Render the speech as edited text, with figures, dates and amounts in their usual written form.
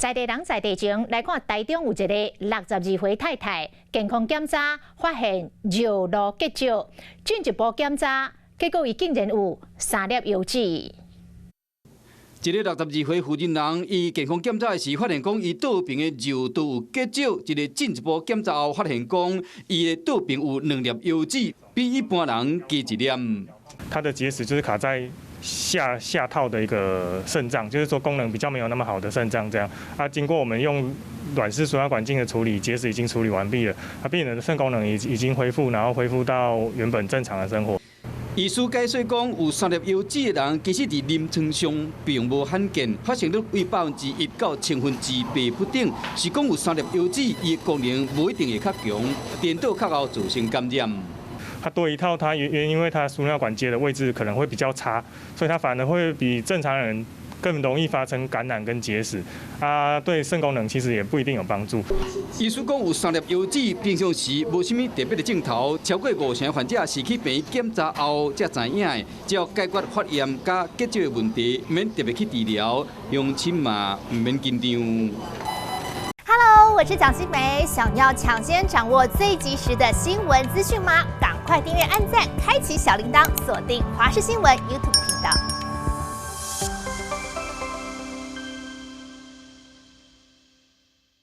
在地人在地前来看，台中有一个62岁太太健康检查发现肉路结石，进一步检查，结果伊竟然有3粒油脂。一个62岁妇人，伊健康检查时发现讲，伊肚边的肉都有结石。一个进一步检查后发现讲，伊的肚边有2粒油脂，比一般人加1粒。它的结石就是卡在下套的一个肾脏，就是说功能比较没有那么好的肾脏这样。经过我们用软式输尿管镜的处理，结石已经处理完毕了。病人的肾功能已经恢复，然后恢复到原本正常的生活。医师解说讲，有3粒油脂的人，其实伫临床上并无罕见，发生率为1%到8%不等。是讲有3粒油脂，伊的功能无一定会较强，颠倒较后造成感染。它多一套，它因为它输尿管接的位置可能会比较差，所以它反而会比正常人更容易发生感染跟结石。对肾功能其实也不一定有帮助。医师讲有3粒油脂，平常时无啥物特别的镜头，超过50%患者是去病院检查后才知影的。只要解决发炎加结石的问题，免特别去治疗，乡亲嘛唔免紧张。Hello， 我是蒋欣梅。想要抢先掌握最及时的新闻资讯吗？赶快订阅、按赞、开启小铃铛，锁定华视新闻 YouTube 频道。